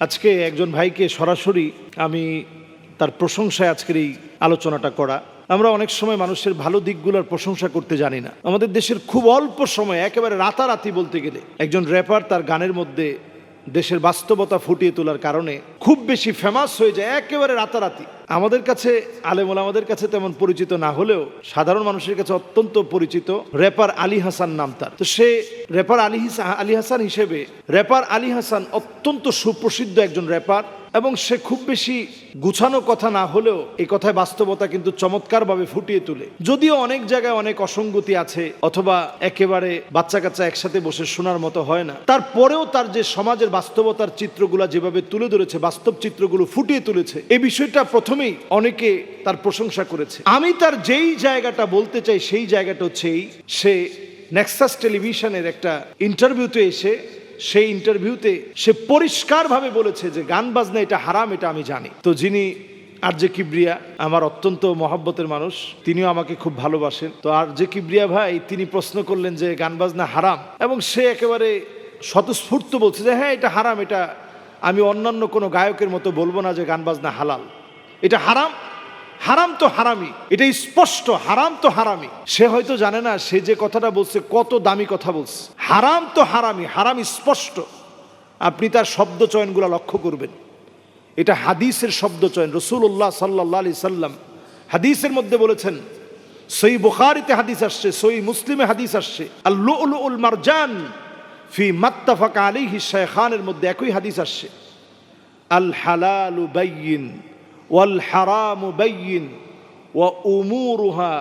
আজকে একজন ভাইকে সরাসরি আমি তার প্রশংসায় আজকের এই আলোচনাটা করা। আমরা অনেক সময় মানুষের ভালো দিকগুলোর প্রশংসা করতে জানি না। আমাদের দেশের খুব অল্প সময়, একেবারে রাতারাতি বলতে গেলে, একজন র্যাপার তার গানের মধ্যে দেশের বাস্তবতা ফুটিয়ে তোলার কারণে খুব বেশি ফেমাস হয়ে যায় একেবারে রাতারাতি। আমাদের কাছে আলেম ওলামাদের কাছে তেমন পরিচিত না হলেও সাধারণ মানুষের কাছে অত্যন্ত পরিচিত র্যাপার আলী হাসান নাম তার। তো সে র্যাপার আলী হাসান হিসেবে র্যাপার আলী হাসান অত্যন্ত সুপ্রসিদ্ধ একজন র্যাপার, এবং সে খুব বেশি গুছানো কথা না হলেও এই কথায় বাস্তবতা কিন্তু চমৎকারভাবে ফুটিয়ে তোলে। যদিও অনেক জায়গায় অনেক অসঙ্গতি আছে, অথবা একেবারে বাচ্চা কাচ্চা একসাথে বসে শোনার মতো হয় না, তারপরেও তার যে সমাজের বাস্তবতার চিত্রগুলো যেভাবে তুলে ধরেছে, বাস্তব চিত্রগুলো ফুটিয়ে তুলেছে, এই বিষয়টা প্রথমেই অনেকে তার প্রশংসা করেছে। আমি তার যেই জায়গাটা বলতে চাই সেই জায়গাটা হচ্ছে সে নেক্সাস টেলিভিশনের একটা ইন্টারভিউতে এসে, সেই ইন্টারভিউতে সে পরিষ্কারভাবে বলেছে যে গান বাজনা এটা হারাম, এটা আমি জানি। তো যিনি আরজে কিবরিয়া, আমার অত্যন্ত মহব্বতের মানুষ, তিনিও আমাকে খুব ভালোবাসেন। তো আরজে কিবরিয়া ভাই তিনি প্রশ্ন করলেন যে গান বাজনা হারাম, এবং সে একেবারে স্বতঃস্ফূর্ত বলছে যে হ্যাঁ এটা হারাম, এটা আমি অন্যান্য কোনো গায়কের মতো বলবো না যে গান বাজনা হালাল, এটা হারাম। হারাম তো হারামি, এটা স্পষ্ট, হারাম তো হারামি। সে হয়তো জানে না সে যে কথাটা বলছে কত দামি কথা বলছে। হারাম তো হারামি, হারাম স্পষ্ট। আপনি তার শব্দ চয়নগুলো লক্ষ্য করবেন, এটা হাদিসের শব্দ চয়ন। রাসূলুল্লাহ সাল্লাল্লাহু আলাইহি সাল্লাম হাদিসের মধ্যে বলেছেন, সহিহ বুখারীতে হাদিস আসছে, সহিহ মুসলিমে হাদিস আসছে, আল লুলুল মারজান ফি মাত্তাফাকা আলাইহি শাইখানের মধ্যে একই হাদিস আসছে, আল হালালু বাইয়িন ওয়াল হারামু বাইয়িন ওয়া উমুরুহা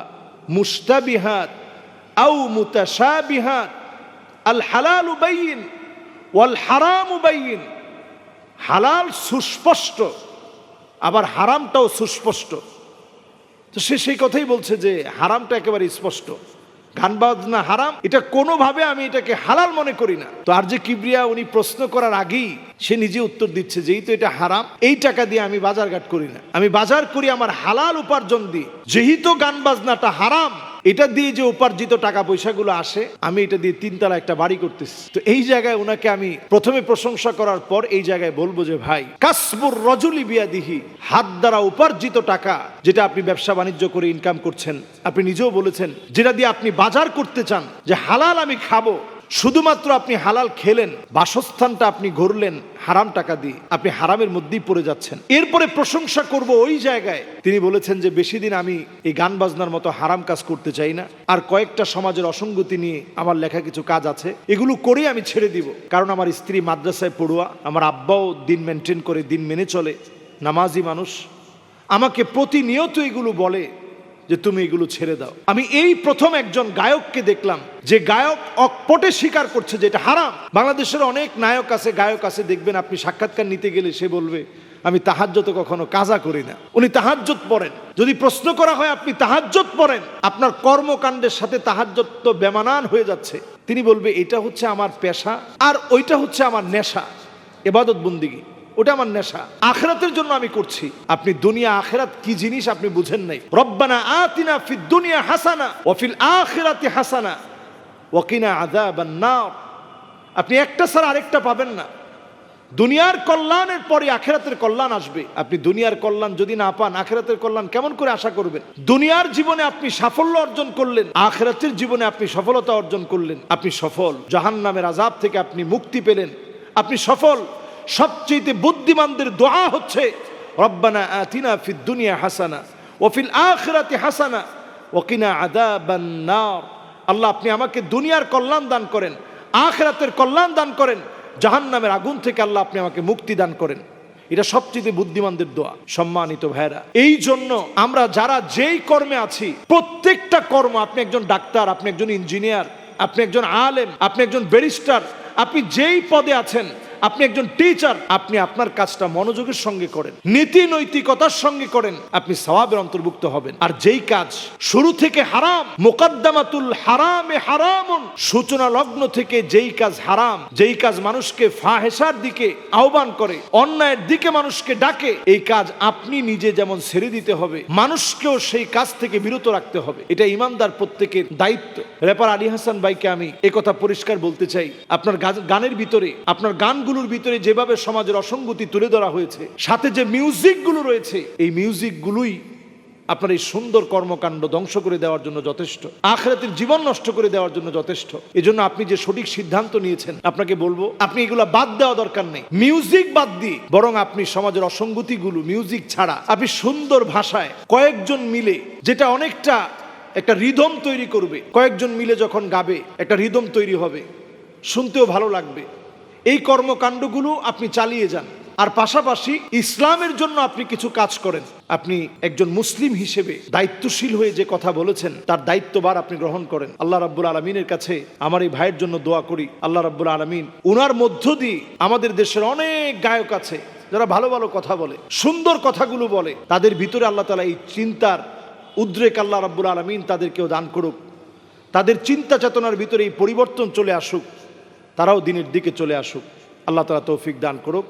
মুশতাবিহাত আও মুতাশাবিহাত। আল হালালু বাইয়িন ওয়াল হারামু বাইয়িন। হালাল সুস্পষ্ট, আবার হারামটাও সুস্পষ্ট। তো সে সেই কথাই বলছে যে হারামটা একেবারে স্পষ্ট, গান বাজনা হারাম, এটা কোনোভাবে আমি এটাকে হালাল মনে করি না। তো আরজে কিবরিয়া উনি প্রশ্ন করার আগেই সে নিজে উত্তর দিচ্ছে, যেহেতু এটা হারাম, এই টাকা দিয়ে আমি বাজারঘাট করি না, আমি বাজার করি আমার হালাল উপার্জন দিয়ে। যেহেতু গান বাজনাটা হারাম, এটা দিয়ে যে উপার্জিত টাকা পয়সাগুলো আসে, আমি এটা দিয়ে 3 তলা একটা বাড়ি করতেছি। তো এই জায়গায় ওনাকে আমি প্রথমে প্রশংসা করার পর এই জায়গায় বলবো যে ভাই, কাসবুর রজুলি বিয়াদিহি, হাত দ্বারা উপার্জিত টাকা, যেটা আপনি ব্যবসা বাণিজ্য করে ইনকাম করছেন, আপনি নিজেও বলেছেন, যেটা দিয়ে আপনি বাজার করতে চান যে হালাল আমি খাবো, শুধুমাত্র আপনি হালাল খেলেন, বাসস্থানটা আপনি গড়লেন হারাম টাকা দিয়ে, আপনি হারামের মধ্যেই পড়ে যাচ্ছেন। এরপরে প্রশংসা করব ওই জায়গায় তিনি বলেছেন যে বেশি দিন আমি এই গান বাজনার মতো হারাম কাজ করতে চাই না, আর কয়েকটা সমাজের অসঙ্গতি নিয়ে আমার লেখা কিছু কাজ আছে, এগুলো করেই আমি ছেড়ে দিব। কারণ আমার স্ত্রী মাদ্রাসায় পড়ুয়া, আমার আব্বাও দিন মেনটেন করে, দিন মেনে চলে, নামাজি মানুষ, আমাকে প্রতিনিয়ত এগুলো বলে যে তুমি এগুলো ছেড়ে দাও। আমি এই প্রথম একজন গায়ককে দেখলাম যে গায়ক অকপটে স্বীকার করছে যে এটা হারাম। বাংলাদেশের অনেক নায়ক আছে, গায়ক আছে, দেখবেন আপনি সাক্ষাৎকার নিতে গেলে সে বলবে আমি তাহাজ্জুদ কখনো কাজা করি না। উনি তাহাজ্জুদ পড়েন। যদি প্রশ্ন করা হয় আপনি তাহাজ্জুদ পড়েন, আপনার কর্মকাণ্ডের সাথে তাহাজ্জুদ তো বেমানান হয়ে যাচ্ছে, তিনি বলবে এটা হচ্ছে আমার পেশা, আর ওইটা হচ্ছে আমার নেশা, ইবাদত বন্দেগী, ওটা আমার নেশা, আখিরাতের জন্য আমি করছি। আপনি দুনিয়া আখিরাত কি জিনিস আপনি বুঝেন নাই। রব্বানা আতিনা ফিদ দুনিয়া হাসানা ওয়া ফিল আখিরাতি হাসানা ওয়া কিনা আযাবান নার। আপনি একটা ছাড়া আরেকটা পাবেন না। দুনিয়ার কল্যাণের পরে আখিরাতের কল্যাণ আসবে। আপনি দুনিয়ার কল্যাণ যদি না পান, আখিরাতের কল্যাণ কেমন করে আশা করবেন? দুনিয়ার জীবনে আপনি সাফল্য অর্জন করলেন, আখিরাতের জীবনে আপনি সফলতা অর্জন করলেন, আপনি সফল। জাহান্নামের আযাব থেকে আপনি মুক্তি পেলেন, আপনি সফল। সবচেয়ে বুদ্ধিমানদের দোয়া হচ্ছে রব্বানা আতিনা ফিদ দুনিয়া হাসানা ওয়া ফিল আখিরাতি হাসানা ওয়া কিনা আযাবান নার। আল্লাহ আপনি আমাকে দুনিয়ার কল্যাণ দান করেন, আখিরাতের কল্যাণ দান করেন, জাহান্নামের আগুন থেকে আল্লাহ আপনি আমাকে মুক্তি দান করেন। এটা সবচেয়ে বুদ্ধিমানদের দোয়া। সম্মানিত ভাইরা, এই জন্য আমরা যারা যেই কর্মে আছি, প্রত্যেকটা কর্ম, আপনি একজন ডাক্তার, আপনি একজন ইঞ্জিনিয়ার, আপনি একজন আলেম, আপনি একজন ব্যারিস্টার, আপনি যেই পদে আছেন, আপনি একজন টিচার, আপনি আপনার কাজটা মনোযোগের সঙ্গে করেন, নীতি নৈতিকতার সঙ্গে করেন, আপনি সওয়াবের অন্তর্ভুক্ত হবেন। আর যেই কাজ শুরু থেকে হারাম, মুকদ্দামাতুল হারামে হারামুন, সূচনা লগ্ন থেকে যেই কাজ হারাম, যেই কাজ মানুষকে ফাহেশার দিকে আহ্বান করে, অন্যায়ের দিকে মানুষকে ডাকে, এই কাজ আপনি নিজে যেমন ছেড়ে দিতে হবে, মানুষকেও সেই কাজ থেকে বিরত রাখতে হবে। এটা ইমানদার প্রত্যেকের দায়িত্ব। র্যাপার আলী হাসান ভাইকে আমি একথা পরিষ্কার বলতে চাই, আপনার গানের ভিতরে, আপনার গানগুলো গানগুলোর ভিতরে যেভাবে সমাজের অসঙ্গতি তুলে ধরা হয়েছে, সাথে যে মিউজিকগুলো রয়েছে, এই মিউজিকগুলোই আপনার এই সুন্দর কর্মকাণ্ড ধ্বংস করে দেওয়ার জন্য যথেষ্ট, আখিরাতের জীবন নষ্ট করে দেওয়ার জন্য যথেষ্ট। এজন্য আপনি যে সঠিক সিদ্ধান্ত নিয়েছেন, আপনাকে বলবো আপনি এগুলা বাদ দেওয়া দরকার নেই, মিউজিক বাদ দিয়ে বরং আপনি সমাজের অসঙ্গতিগুলো মিউজিক ছাড়া আপনি সুন্দর ভাষায় কয়েকজন মিলে, যেটা অনেকটা একটা রিদম তৈরি করবে, কয়েকজন মিলে যখন গাবে একটা রিদম তৈরি হবে, শুনতেও ভালো লাগবে, এই কর্মকাণ্ডগুলো আপনি চালিয়ে যান। আর পাশাপাশি ইসলামের জন্য আপনি কিছু কাজ করেন। আপনি একজন মুসলিম হিসেবে দায়িত্বশীল হয়ে যে কথা বলেছেন, তার দায়িত্বভার আপনি গ্রহণ করেন। আল্লাহ রাব্বুল আলামিনের কাছে আমার এই ভাইয়ের জন্য দোয়া করি, আল্লাহ রাব্বুল আলামিন উনার মধ্য দিয়ে আমাদের দেশের অনেক গায়ক আছে যারা ভালো ভালো কথা বলে, সুন্দর কথাগুলো বলে, তাদের ভিতরে আল্লাহ তাআলা এই চিন্তার উদ্রেক আল্লাহ রাব্বুল আলামিন তাদেরকেও দান করুক, তাদের চিন্তা চেতনার ভিতরে এই পরিবর্তন চলে আসুক, তারাও দিনের দিকে চলে আসুক। আল্লাহ তাআলা তৌফিক দান করুক।